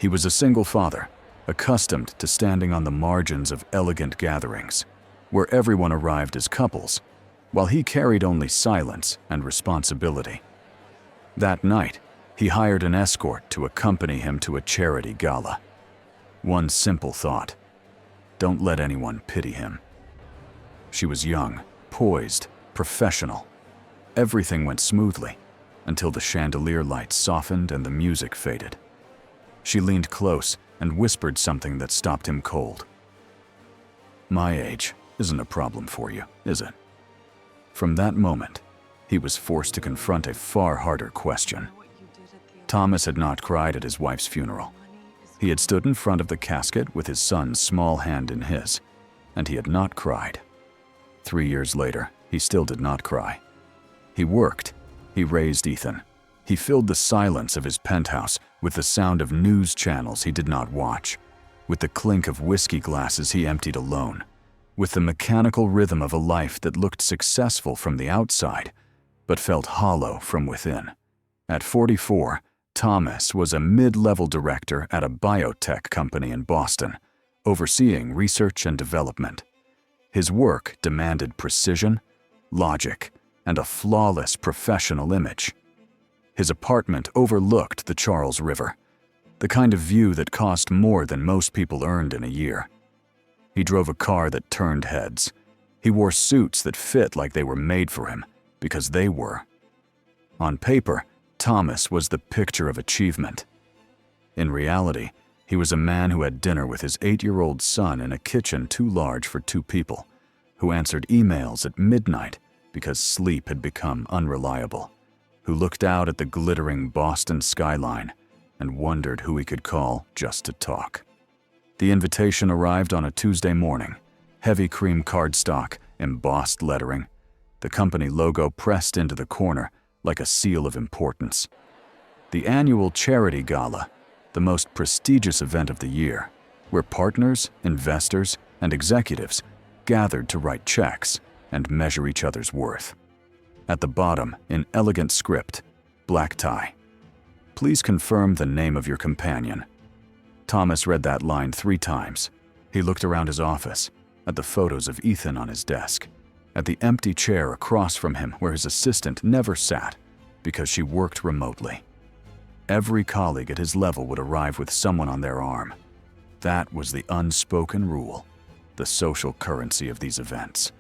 He was a single father, accustomed to standing on the margins of elegant gatherings, where everyone arrived as couples, while he carried only silence and responsibility. That night, he hired an escort to accompany him to a charity gala. One simple thought: don't let anyone pity him. She was young, poised, professional. Everything went smoothly until the chandelier lights softened and the music faded. She leaned close and whispered something that stopped him cold. "My age isn't a problem for you, is it?" From that moment, he was forced to confront a far harder question. Thomas had not cried at his wife's funeral. He had stood in front of the casket with his son's small hand in his, and he had not cried. 3 years later, he still did not cry. He worked. He raised Ethan. He filled the silence of his penthouse with the sound of news channels he did not watch, with the clink of whiskey glasses he emptied alone, with the mechanical rhythm of a life that looked successful from the outside, but felt hollow from within. At 44, Thomas was a mid-level director at a biotech company in Boston, overseeing research and development. His work demanded precision, logic, and a flawless professional image. His apartment overlooked the Charles River, the kind of view that cost more than most people earned in a year. He drove a car that turned heads. He wore suits that fit like they were made for him, because they were. On paper, Thomas was the picture of achievement. In reality, he was a man who had dinner with his 8-year-old son in a kitchen too large for 2 people, who answered emails at midnight because sleep had become unreliable, who looked out at the glittering Boston skyline and wondered who he could call just to talk. The invitation arrived on a Tuesday morning, heavy cream cardstock, embossed lettering, the company logo pressed into the corner like a seal of importance. The annual charity gala, the most prestigious event of the year, where partners, investors, and executives gathered to write checks and measure each other's worth. At the bottom, in elegant script, black tie: "Please confirm the name of your companion." Thomas read that line 3 times. He looked around his office, at the photos of Ethan on his desk, at the empty chair across from him where his assistant never sat because she worked remotely. Every colleague at his level would arrive with someone on their arm. That was the unspoken rule, the social currency of these events.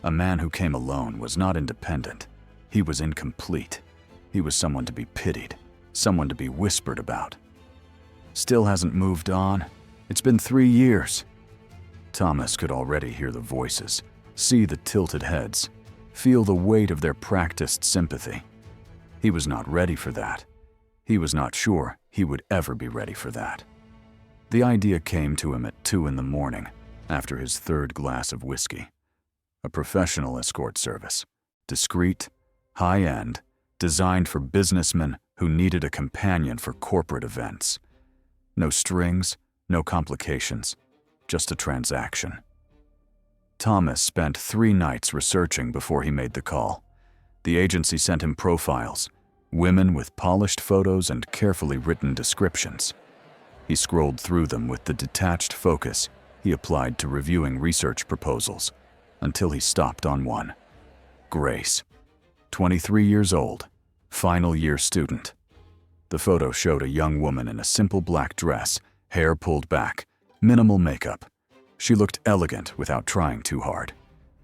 A man who came alone was not independent. He was incomplete. He was someone to be pitied, someone to be whispered about. "Still hasn't moved on? It's been 3 years." Thomas could already hear the voices, see the tilted heads, feel the weight of their practiced sympathy. He was not ready for that. He was not sure he would ever be ready for that. The idea came to him at 2 in the morning, after his 3rd glass of whiskey. A professional escort service, discreet, high-end, designed for businessmen who needed a companion for corporate events. No strings, no complications, just a transaction. Thomas spent 3 nights researching before he made the call. The agency sent him profiles, women with polished photos and carefully written descriptions. He scrolled through them with the detached focus he applied to reviewing research proposals, until he stopped on one. Grace, 23 years old, final year student. The photo showed a young woman in a simple black dress, hair pulled back, minimal makeup. She looked elegant without trying too hard,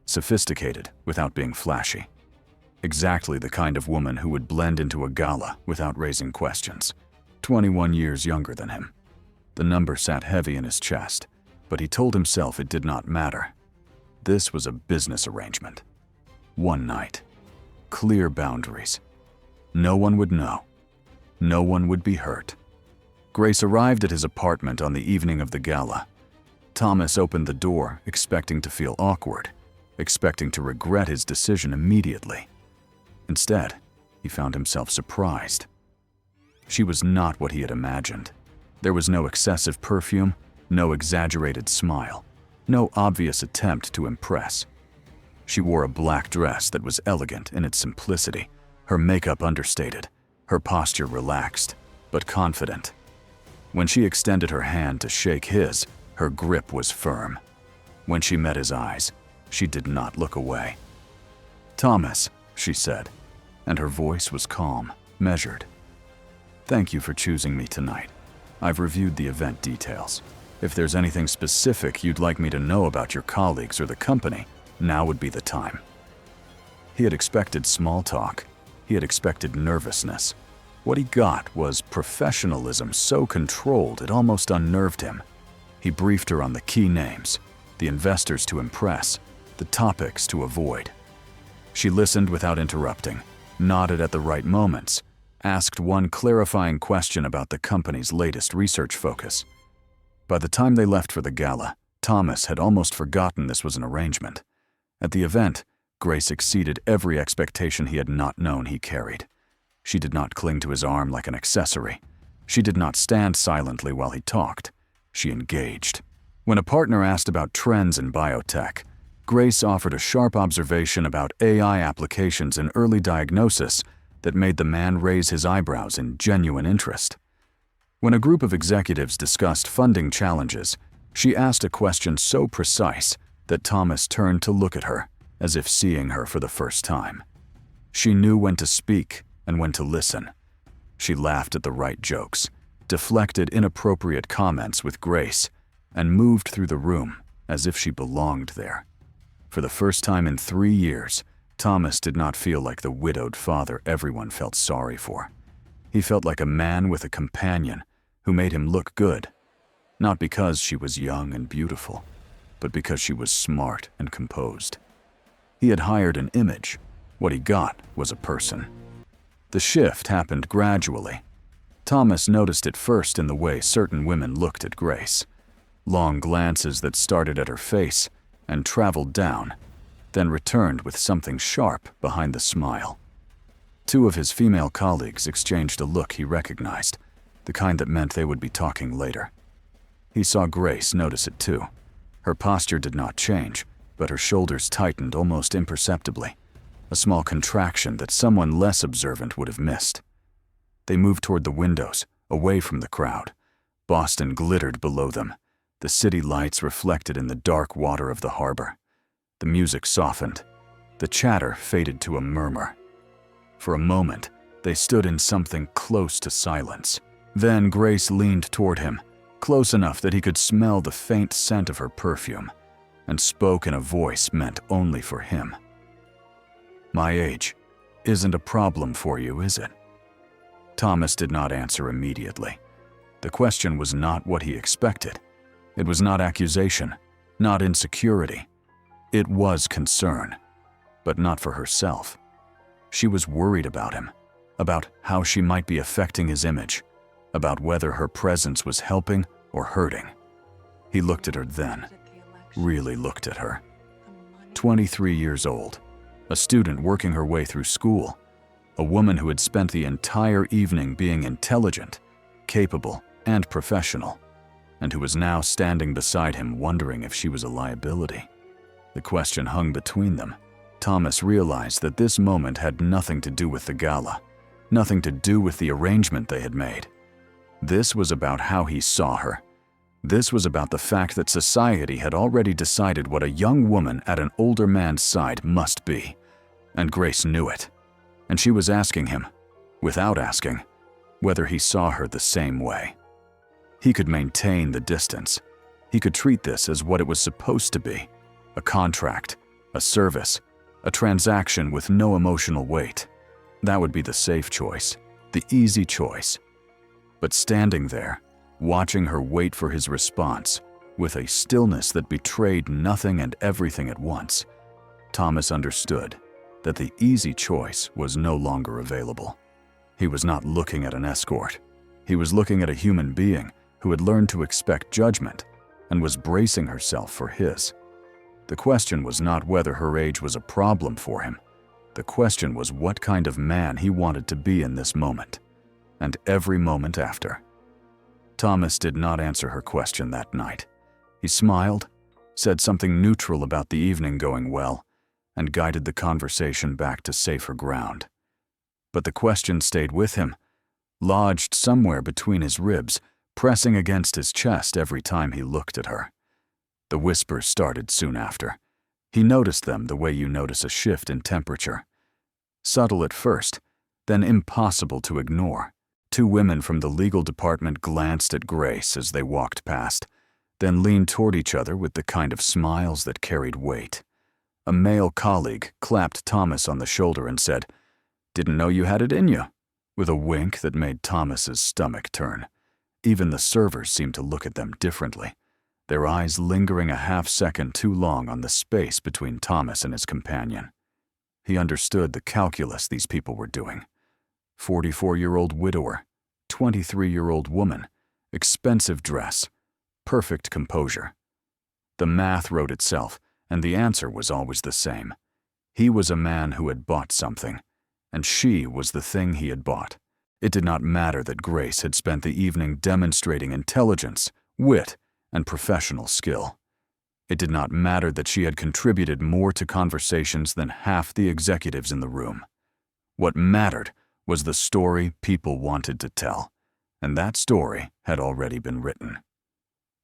sophisticated without being flashy. Exactly the kind of woman who would blend into a gala without raising questions. 21 years younger than him. The number sat heavy in his chest, but he told himself it did not matter. This was a business arrangement. One night. Clear boundaries. No one would know. No one would be hurt. Grace arrived at his apartment on the evening of the gala. Thomas opened the door, expecting to feel awkward, expecting to regret his decision immediately. Instead, he found himself surprised. She was not what he had imagined. There was no excessive perfume, no exaggerated smile, no obvious attempt to impress. She wore a black dress that was elegant in its simplicity, her makeup understated, her posture relaxed, but confident. When she extended her hand to shake his, her grip was firm. When she met his eyes, she did not look away. "Thomas," she said, and her voice was calm, measured. "Thank you for choosing me tonight. I've reviewed the event details. If there's anything specific you'd like me to know about your colleagues or the company, now would be the time." He had expected small talk. He had expected nervousness. What he got was professionalism so controlled it almost unnerved him. He briefed her on the key names, the investors to impress, the topics to avoid. She listened without interrupting, nodded at the right moments, asked one clarifying question about the company's latest research focus. By the time they left for the gala, Thomas had almost forgotten this was an arrangement. At the event, Grace exceeded every expectation he had not known he carried. She did not cling to his arm like an accessory. She did not stand silently while he talked. She engaged. When a partner asked about trends in biotech, Grace offered a sharp observation about AI applications in early diagnosis that made the man raise his eyebrows in genuine interest. When a group of executives discussed funding challenges, she asked a question so precise that Thomas turned to look at her, as if seeing her for the first time. She knew when to speak and when to listen. She laughed at the right jokes, deflected inappropriate comments with grace, and moved through the room as if she belonged there. For the first time in 3 years, Thomas did not feel like the widowed father everyone felt sorry for. He felt like a man with a companion who made him look good, not because she was young and beautiful, but because she was smart and composed. He had hired an image. What he got was a person. The shift happened gradually. Thomas noticed it first in the way certain women looked at Grace. Long glances that started at her face and traveled down, then returned with something sharp behind the smile. 2 of his female colleagues exchanged a look he recognized, the kind that meant they would be talking later. He saw Grace notice it too. Her posture did not change, but her shoulders tightened almost imperceptibly, a small contraction that someone less observant would have missed. They moved toward the windows, away from the crowd. Boston glittered below them, the city lights reflected in the dark water of the harbor. The music softened. The chatter faded to a murmur. For a moment, they stood in something close to silence. Then Grace leaned toward him, close enough that he could smell the faint scent of her perfume, and spoke in a voice meant only for him. "My age isn't a problem for you, is it?" Thomas did not answer immediately. The question was not what he expected. It was not accusation, not insecurity. It was concern, but not for herself. She was worried about him, about how she might be affecting his image, about whether her presence was helping or hurting. He looked at her then, really looked at her. 23 years old, a student working her way through school, a woman who had spent the entire evening being intelligent, capable, and professional, and who was now standing beside him wondering if she was a liability. The question hung between them. Thomas realized that this moment had nothing to do with the gala, nothing to do with the arrangement they had made. This was about how he saw her. This was about the fact that society had already decided what a young woman at an older man's side must be, and Grace knew it. And she was asking him, without asking, whether he saw her the same way. He could maintain the distance. He could treat this as what it was supposed to be, a contract, a service, a transaction with no emotional weight. That would be the safe choice, the easy choice. But standing there, watching her wait for his response, with a stillness that betrayed nothing and everything at once, Thomas understood that the easy choice was no longer available. He was not looking at an escort. He was looking at a human being who had learned to expect judgment and was bracing herself for his. The question was not whether her age was a problem for him. The question was what kind of man he wanted to be in this moment, and every moment after. Thomas did not answer her question that night. He smiled, said something neutral about the evening going well, and guided the conversation back to safer ground. But the question stayed with him, lodged somewhere between his ribs, pressing against his chest every time he looked at her. The whispers started soon after. He noticed them the way you notice a shift in temperature. Subtle at first, then impossible to ignore. Two women from the legal department glanced at Grace as they walked past, then leaned toward each other with the kind of smiles that carried weight. A male colleague clapped Thomas on the shoulder and said, "Didn't know you had it in you," with a wink that made Thomas's stomach turn. Even the servers seemed to look at them differently, their eyes lingering a half-second too long on the space between Thomas and his companion. He understood the calculus these people were doing. 44-year-old widower, 23-year-old woman, expensive dress, perfect composure. The math wrote itself, and the answer was always the same. He was a man who had bought something, and she was the thing he had bought. It did not matter that Grace had spent the evening demonstrating intelligence, wit, and professional skill. It did not matter that she had contributed more to conversations than half the executives in the room. What mattered was the story people wanted to tell, and that story had already been written.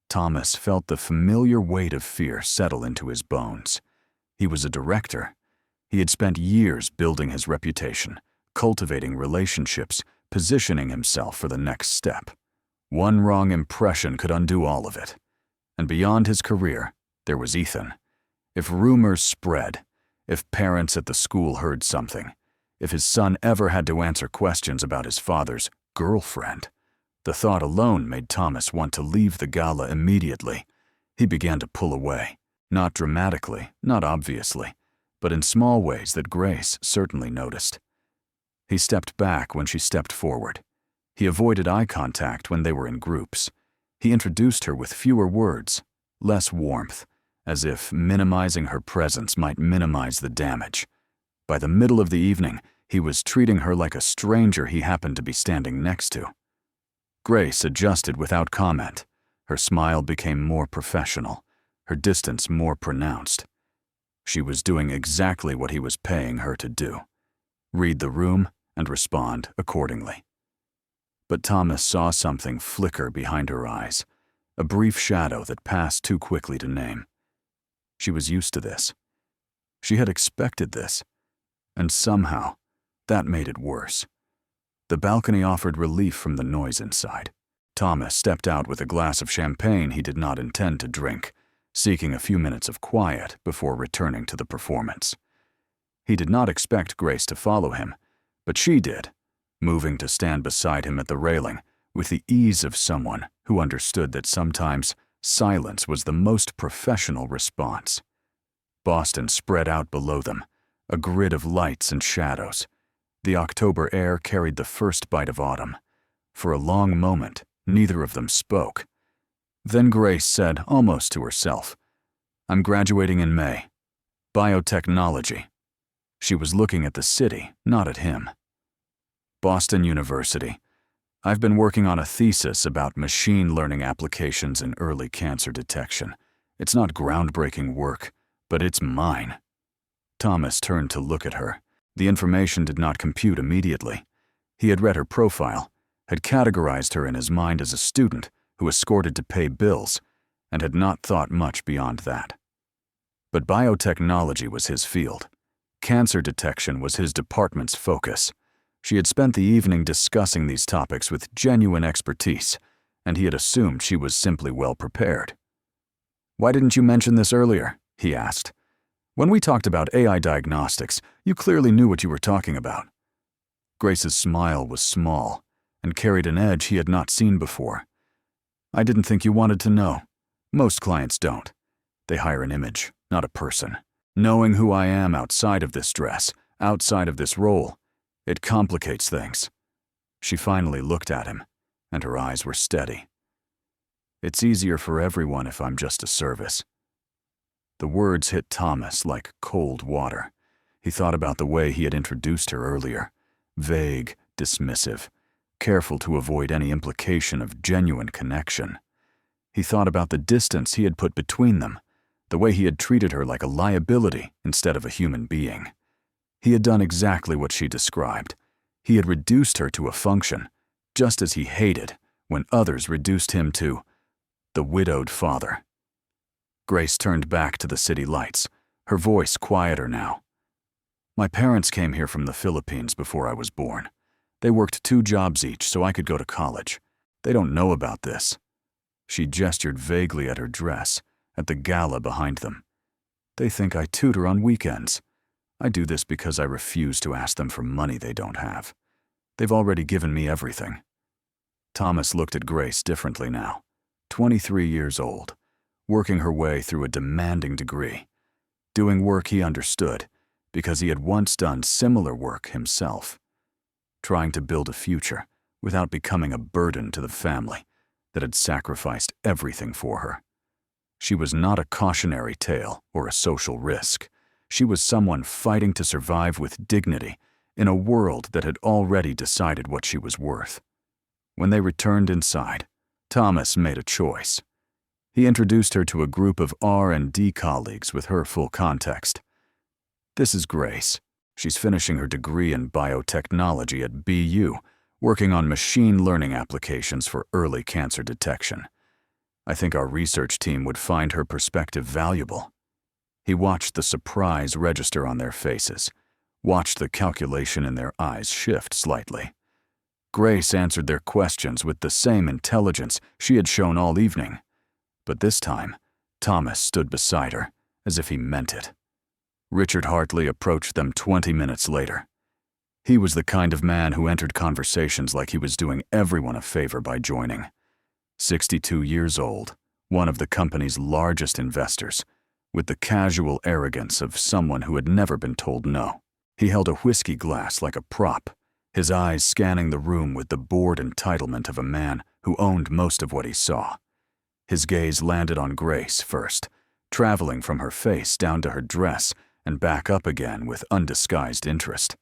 Thomas felt the familiar weight of fear settle into his bones. He was a director. He had spent years building his reputation, cultivating relationships, positioning himself for the next step. One wrong impression could undo all of it. And beyond his career, there was Ethan. If rumors spread, if parents at the school heard something, if his son ever had to answer questions about his father's girlfriend, the thought alone made Thomas want to leave the gala immediately. He began to pull away, not dramatically, not obviously, but in small ways that Grace certainly noticed. He stepped back when she stepped forward. He avoided eye contact when they were in groups. He introduced her with fewer words, less warmth, as if minimizing her presence might minimize the damage. By the middle of the evening, he was treating her like a stranger he happened to be standing next to. Grace adjusted without comment. Her smile became more professional, her distance more pronounced. She was doing exactly what he was paying her to do: read the room and respond accordingly. But Thomas saw something flicker behind her eyes, a brief shadow that passed too quickly to name. She was used to this. She had expected this, and somehow that made it worse. The balcony offered relief from the noise inside. Thomas stepped out with a glass of champagne he did not intend to drink, seeking a few minutes of quiet before returning to the performance. He did not expect Grace to follow him, but she did, moving to stand beside him at the railing with the ease of someone who understood that sometimes silence was the most professional response. Boston spread out below them, a grid of lights and shadows. The October air carried the first bite of autumn. For a long moment, neither of them spoke. Then Grace said, almost to herself, "I'm graduating in May. Biotechnology." She was looking at the city, not at him. "Boston University. I've been working on a thesis about machine learning applications in early cancer detection. It's not groundbreaking work, but it's mine." Thomas turned to look at her. The information did not compute immediately. He had read her profile, had categorized her in his mind as a student who escorted to pay bills, and had not thought much beyond that. But biotechnology was his field. Cancer detection was his department's focus. She had spent the evening discussing these topics with genuine expertise, and he had assumed she was simply well prepared. "Why didn't you mention this earlier?" he asked. "When we talked about AI diagnostics, you clearly knew what you were talking about." Grace's smile was small and carried an edge he had not seen before. "I didn't think you wanted to know. Most clients don't. They hire an image, not a person. Knowing who I am outside of this dress, outside of this role, it complicates things." She finally looked at him, and her eyes were steady. "It's easier for everyone if I'm just a service." The words hit Thomas like cold water. He thought about the way he had introduced her earlier, vague, dismissive, careful to avoid any implication of genuine connection. He thought about the distance he had put between them, the way he had treated her like a liability instead of a human being. He had done exactly what she described. He had reduced her to a function, just as he hated when others reduced him to the widowed father. Grace turned back to the city lights, her voice quieter now. My parents came here from the Philippines before I was born. They worked 2 jobs each so I could go to college. They don't know about this. She gestured vaguely at her dress, at the gala behind them. They think I tutor on weekends. I do this because I refuse to ask them for money they don't have. They've already given me everything. Thomas looked at Grace differently now, 23 years old, working her way through a demanding degree, doing work he understood because he had once done similar work himself, trying to build a future without becoming a burden to the family that had sacrificed everything for her. She was not a cautionary tale or a social risk. She was someone fighting to survive with dignity in a world that had already decided what she was worth. When they returned inside, Thomas made a choice. He introduced her to a group of R&D colleagues with her full context. This is Grace. She's finishing her degree in biotechnology at BU, working on machine learning applications for early cancer detection. I think our research team would find her perspective valuable. He watched the surprise register on their faces, watched the calculation in their eyes shift slightly. Grace answered their questions with the same intelligence she had shown all evening. But this time, Thomas stood beside her, as if he meant it. Richard Hartley approached them 20 minutes later. He was the kind of man who entered conversations like he was doing everyone a favor by joining. 62 years old, one of the company's largest investors, with the casual arrogance of someone who had never been told no. He held a whiskey glass like a prop, his eyes scanning the room with the bored entitlement of a man who owned most of what he saw. His gaze landed on Grace first, traveling from her face down to her dress and back up again with undisguised interest.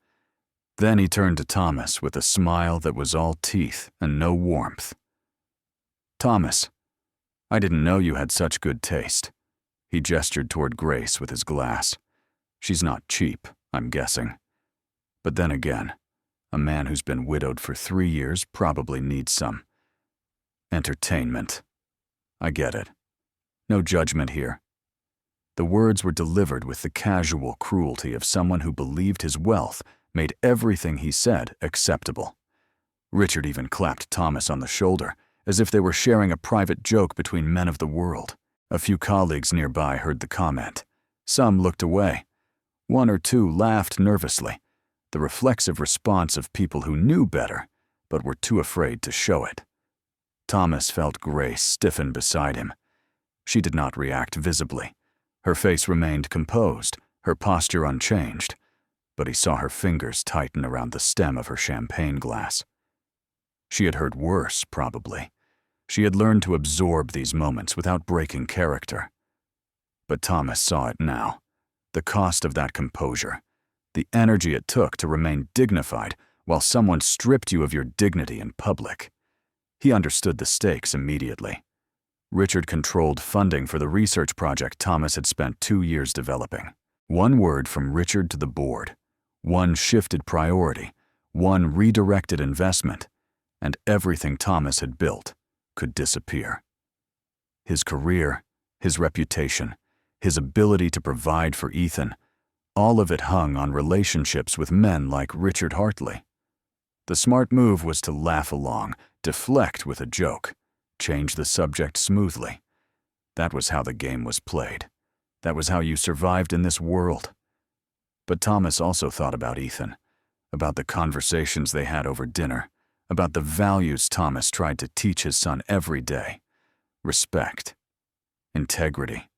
Then he turned to Thomas with a smile that was all teeth and no warmth. Thomas, I didn't know you had such good taste. He gestured toward Grace with his glass. She's not cheap, I'm guessing. But then again, a man who's been widowed for 3 years probably needs some entertainment. I get it. No judgment here. The words were delivered with the casual cruelty of someone who believed his wealth made everything he said acceptable. Richard even clapped Thomas on the shoulder, as if they were sharing a private joke between men of the world. A few colleagues nearby heard the comment. Some looked away. 1 or 2 laughed nervously, the reflexive response of people who knew better, but were too afraid to show it. Thomas felt Grace stiffen beside him. She did not react visibly. Her face remained composed, her posture unchanged, but he saw her fingers tighten around the stem of her champagne glass. She had heard worse, probably. She had learned to absorb these moments without breaking character. But Thomas saw it now. The cost of that composure, the energy it took to remain dignified while someone stripped you of your dignity in public. He understood the stakes immediately. Richard controlled funding for the research project Thomas had spent 2 years developing. 1 word from Richard to the board, 1 shifted priority, 1 redirected investment, and everything Thomas had built could disappear. His career, his reputation, his ability to provide for Ethan, all of it hung on relationships with men like Richard Hartley. The smart move was to laugh along, deflect with a joke, change the subject smoothly. That was how the game was played. That was how you survived in this world. But Thomas also thought about Ethan, about the conversations they had over dinner, about the values Thomas tried to teach his son every day. Respect, integrity,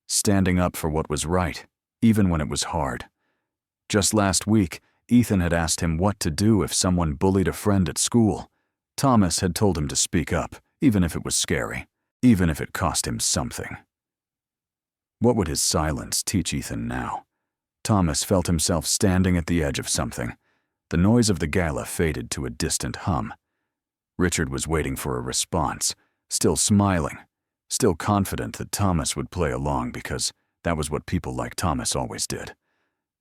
standing up for what was right, even when it was hard. Just last week, Ethan had asked him what to do if someone bullied a friend at school. Thomas had told him to speak up, even if it was scary, even if it cost him something. What would his silence teach Ethan now? Thomas felt himself standing at the edge of something. The noise of the gala faded to a distant hum. Richard was waiting for a response, still smiling, still confident that Thomas would play along because that was what people like Thomas always did.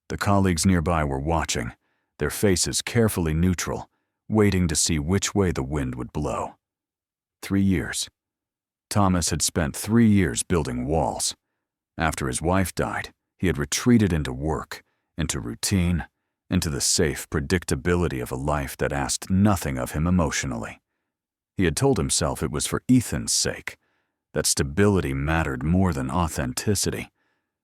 The colleagues nearby were watching, their faces carefully neutral, waiting to see which way the wind would blow. 3 years. Thomas had spent 3 years building walls. After his wife died, he had retreated into work, into routine, into the safe predictability of a life that asked nothing of him emotionally. He had told himself it was for Ethan's sake, that stability mattered more than authenticity,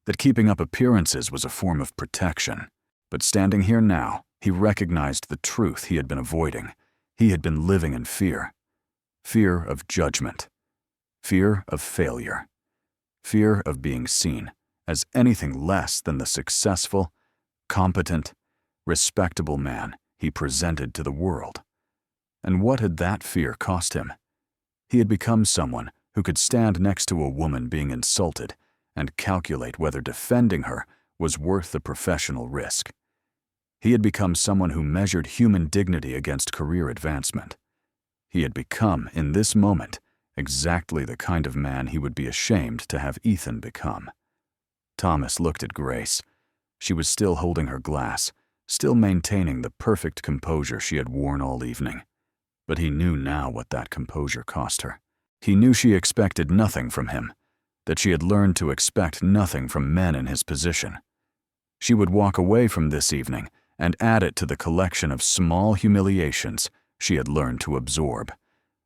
that keeping up appearances was a form of protection. But standing here now, he recognized the truth he had been avoiding. He had been living in fear. Fear of judgment. Fear of failure. Fear of being seen as anything less than the successful, competent, respectable man he presented to the world. And what had that fear cost him? He had become someone who could stand next to a woman being insulted and calculate whether defending her was worth the professional risk. He had become someone who measured human dignity against career advancement. He had become, in this moment, exactly the kind of man he would be ashamed to have Ethan become. Thomas looked at Grace. She was still holding her glass, still maintaining the perfect composure she had worn all evening. But he knew now what that composure cost her. He knew she expected nothing from him, that she had learned to expect nothing from men in his position. She would walk away from this evening and add it to the collection of small humiliations she had learned to absorb.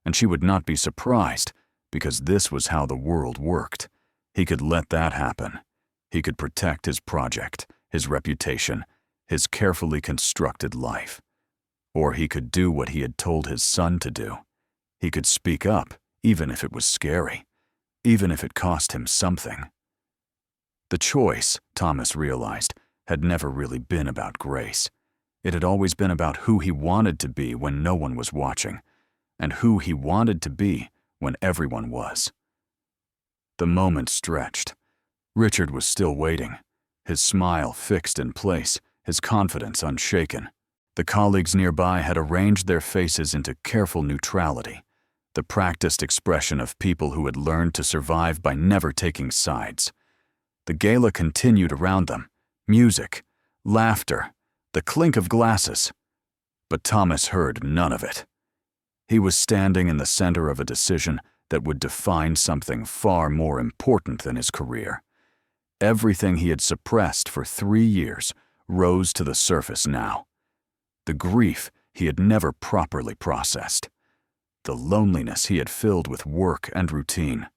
And she would not be surprised, because this was how the world worked. He could let that happen. He could protect his project, his reputation, his carefully constructed life. Or he could do what he had told his son to do. He could speak up, even if it was scary, even if it cost him something. The choice, Thomas realized, had never really been about Grace. It had always been about who he wanted to be when no one was watching, and who he wanted to be when everyone was. The moment stretched. Richard was still waiting, his smile fixed in place, his confidence unshaken. The colleagues nearby had arranged their faces into careful neutrality, the practiced expression of people who had learned to survive by never taking sides. The gala continued around them, music, laughter, the clink of glasses. But Thomas heard none of it. He was standing in the center of a decision that would define something far more important than his career. Everything he had suppressed for 3 years rose to the surface now. The grief he had never properly processed. The loneliness he had filled with work and routine.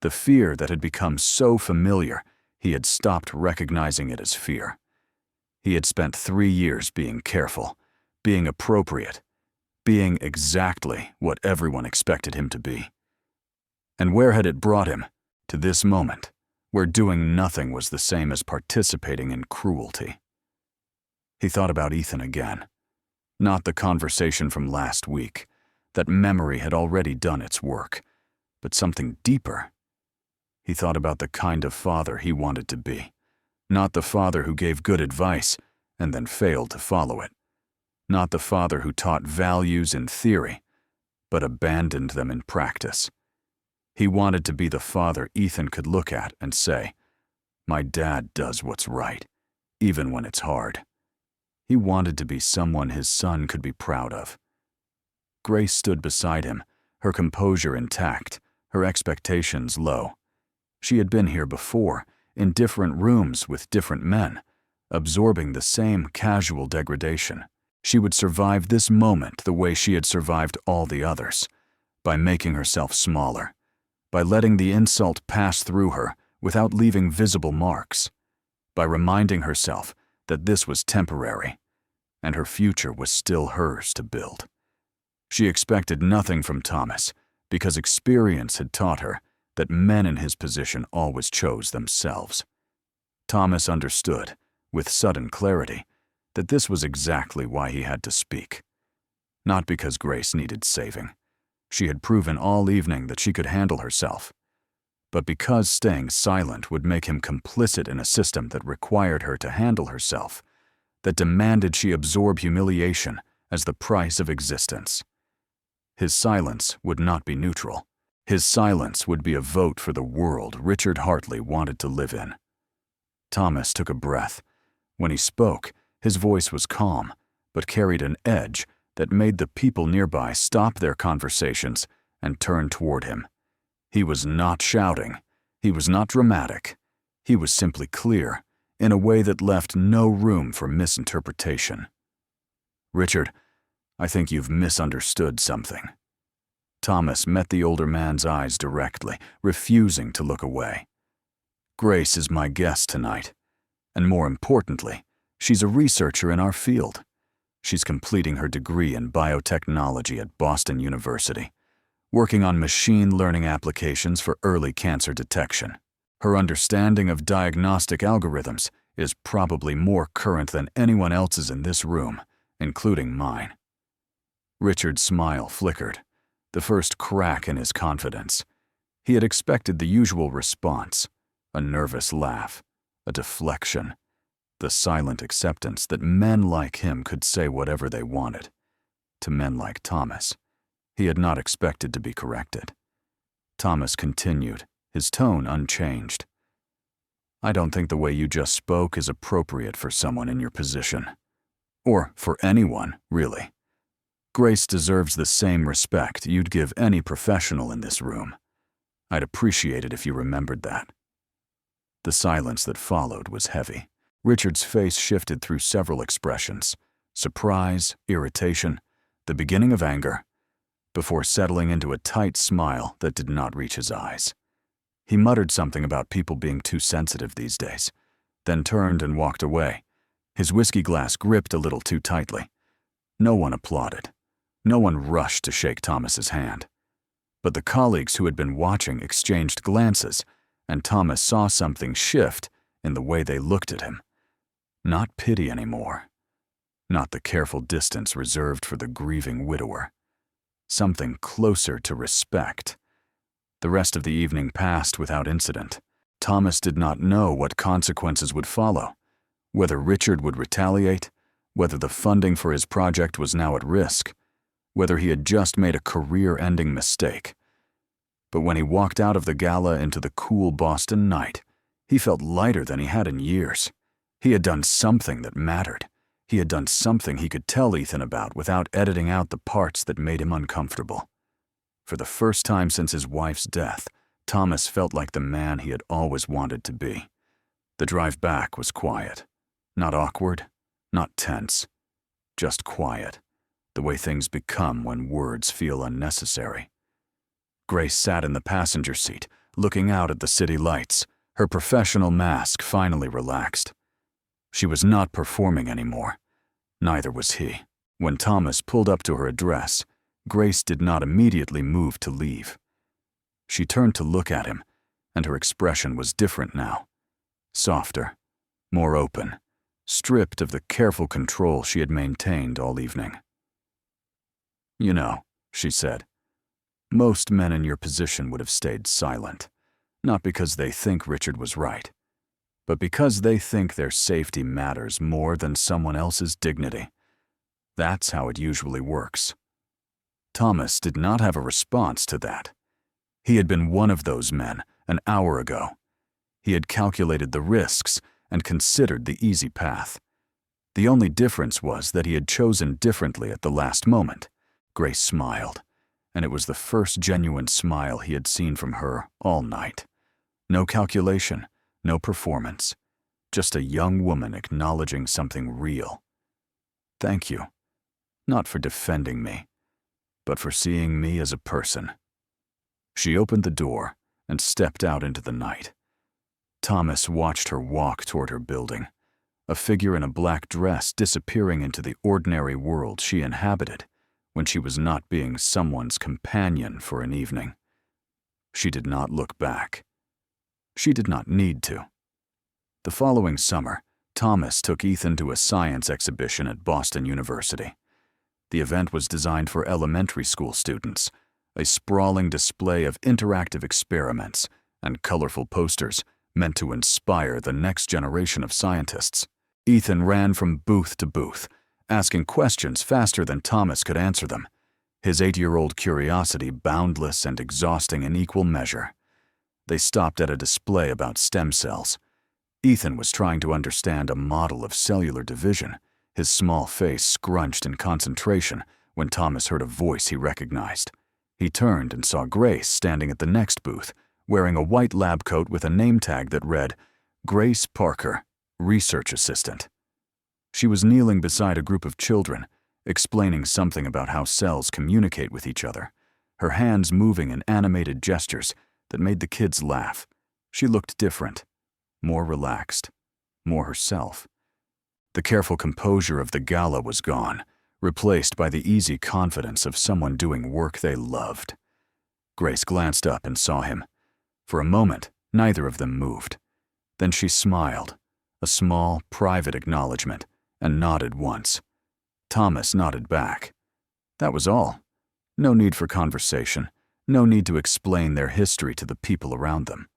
The fear that had become so familiar he had stopped recognizing it as fear. He had spent 3 years being careful, being appropriate, being exactly what everyone expected him to be. And where had it brought him? To this moment, where doing nothing was the same as participating in cruelty. He thought about Ethan again. Not the conversation from last week. That memory had already done its work, but something deeper. He thought about the kind of father he wanted to be. Not the father who gave good advice and then failed to follow it. Not the father who taught values in theory, but abandoned them in practice. He wanted to be the father Ethan could look at and say, "My dad does what's right, even when it's hard." He wanted to be someone his son could be proud of. Grace stood beside him, her composure intact, her expectations low. She had been here before, in different rooms with different men, absorbing the same casual degradation. She would survive this moment the way she had survived all the others, by making herself smaller, by letting the insult pass through her without leaving visible marks, by reminding herself that this was temporary, and her future was still hers to build. She expected nothing from Thomas because experience had taught her that men in his position always chose themselves. Thomas understood, with sudden clarity, that this was exactly why he had to speak. Not because Grace needed saving. She had proven all evening that she could handle herself. But because staying silent would make him complicit in a system that required her to handle herself, that demanded she absorb humiliation as the price of existence. His silence would not be neutral. His silence would be a vote for the world Richard Hartley wanted to live in. Thomas took a breath. When he spoke, his voice was calm, but carried an edge that made the people nearby stop their conversations and turned toward him. He was not shouting. He was not dramatic. He was simply clear, in a way that left no room for misinterpretation. "Richard, I think you've misunderstood something." Thomas met the older man's eyes directly, refusing to look away. "Grace is my guest tonight, and more importantly, she's a researcher in our field. She's completing her degree in biotechnology at Boston University, working on machine learning applications for early cancer detection. Her understanding of diagnostic algorithms is probably more current than anyone else's in this room, including mine." Richard's smile flickered, the first crack in his confidence. He had expected the usual response, a nervous laugh, a deflection, the silent acceptance that men like him could say whatever they wanted. To men like Thomas, he had not expected to be corrected. Thomas continued, his tone unchanged. "I don't think the way you just spoke is appropriate for someone in your position. Or for anyone, really. Grace deserves the same respect you'd give any professional in this room. I'd appreciate it if you remembered that." The silence that followed was heavy. Richard's face shifted through several expressions: surprise, irritation, the beginning of anger, before settling into a tight smile that did not reach his eyes. He muttered something about people being too sensitive these days, then turned and walked away, his whiskey glass gripped a little too tightly. No one applauded. No one rushed to shake Thomas's hand. But the colleagues who had been watching exchanged glances, and Thomas saw something shift in the way they looked at him. Not pity anymore. Not the careful distance reserved for the grieving widower. Something closer to respect. The rest of the evening passed without incident. Thomas did not know what consequences would follow, whether Richard would retaliate, whether the funding for his project was now at risk, whether he had just made a career-ending mistake. But when he walked out of the gala into the cool Boston night, he felt lighter than he had in years. He had done something that mattered. He had done something he could tell Ethan about without editing out the parts that made him uncomfortable. For the first time since his wife's death, Thomas felt like the man he had always wanted to be. The drive back was quiet. Not awkward, not tense. Just quiet, the way things become when words feel unnecessary. Grace sat in the passenger seat, looking out at the city lights, her professional mask finally relaxed. She was not performing anymore. Neither was he. When Thomas pulled up to her address, Grace did not immediately move to leave. She turned to look at him, and her expression was different now. Softer, more open, stripped of the careful control she had maintained all evening. "You know," she said, "most men in your position would have stayed silent, not because they think Richard was right, but because they think their safety matters more than someone else's dignity. That's how it usually works." Thomas did not have a response to that. He had been one of those men an hour ago. He had calculated the risks and considered the easy path. The only difference was that he had chosen differently at the last moment. Grace smiled, and it was the first genuine smile he had seen from her all night. No calculation, no performance, just a young woman acknowledging something real. "Thank you, not for defending me, but for seeing me as a person." She opened the door and stepped out into the night. Thomas watched her walk toward her building, a figure in a black dress disappearing into the ordinary world she inhabited when she was not being someone's companion for an evening. She did not look back. She did not need to. The following summer, Thomas took Ethan to a science exhibition at Boston University. The event was designed for elementary school students, a sprawling display of interactive experiments and colorful posters meant to inspire the next generation of scientists. Ethan ran from booth to booth, asking questions faster than Thomas could answer them, his 8-year-old curiosity boundless and exhausting in equal measure. They stopped at a display about stem cells. Ethan was trying to understand a model of cellular division, his small face scrunched in concentration when Thomas heard a voice he recognized. He turned and saw Grace standing at the next booth, wearing a white lab coat with a name tag that read, Grace Parker, Research Assistant. She was kneeling beside a group of children, explaining something about how cells communicate with each other, her hands moving in animated gestures that made the kids laugh. She looked different, more relaxed, more herself. The careful composure of the gala was gone, replaced by the easy confidence of someone doing work they loved. Grace glanced up and saw him. For a moment, neither of them moved. Then she smiled, a small, private acknowledgement, and nodded once. Thomas nodded back. That was all. No need for conversation, no need to explain their history to the people around them.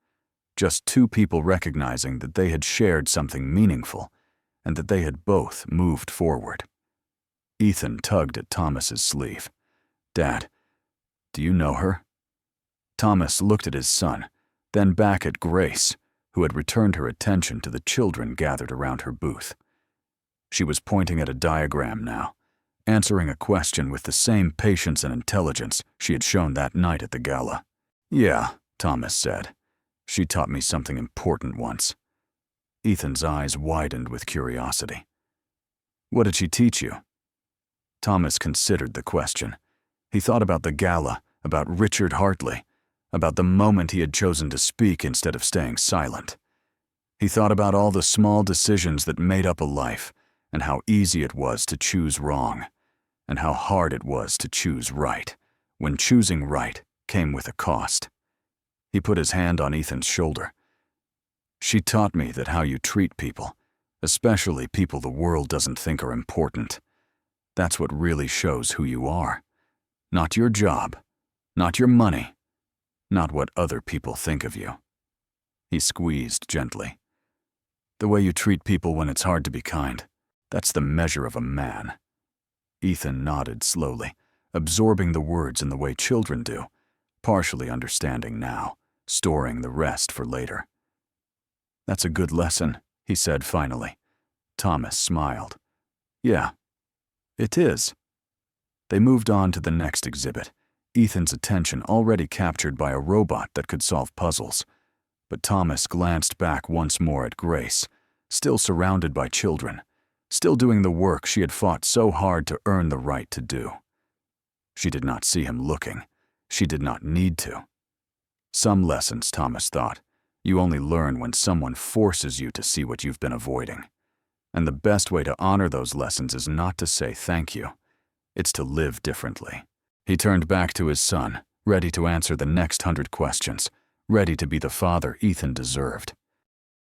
Just two people recognizing that they had shared something meaningful, and that they had both moved forward. Ethan tugged at Thomas's sleeve. Dad, do you know her? Thomas looked at his son, then back at Grace, who had returned her attention to the children gathered around her booth. She was pointing at a diagram now, answering a question with the same patience and intelligence she had shown that night at the gala. Yeah, Thomas said. She taught me something important once. Ethan's eyes widened with curiosity. What did she teach you? Thomas considered the question. He thought about the gala, about Richard Hartley, about the moment he had chosen to speak instead of staying silent. He thought about all the small decisions that made up a life, and how easy it was to choose wrong, and how hard it was to choose right, when choosing right came with a cost. He put his hand on Ethan's shoulder. She taught me that how you treat people, especially people the world doesn't think are important, that's what really shows who you are. Not your job, not your money, not what other people think of you. He squeezed gently. The way you treat people when it's hard to be kind, that's the measure of a man. Ethan nodded slowly, absorbing the words in the way children do, partially understanding now, storing the rest for later. That's a good lesson, he said finally. Thomas smiled. Yeah, it is. They moved on to the next exhibit, Ethan's attention already captured by a robot that could solve puzzles. But Thomas glanced back once more at Grace, still surrounded by children, still doing the work she had fought so hard to earn the right to do. She did not see him looking. She did not need to. Some lessons, Thomas thought, you only learn when someone forces you to see what you've been avoiding. And the best way to honor those lessons is not to say thank you. It's to live differently. He turned back to his son, ready to answer the next 100 questions, ready to be the father Ethan deserved.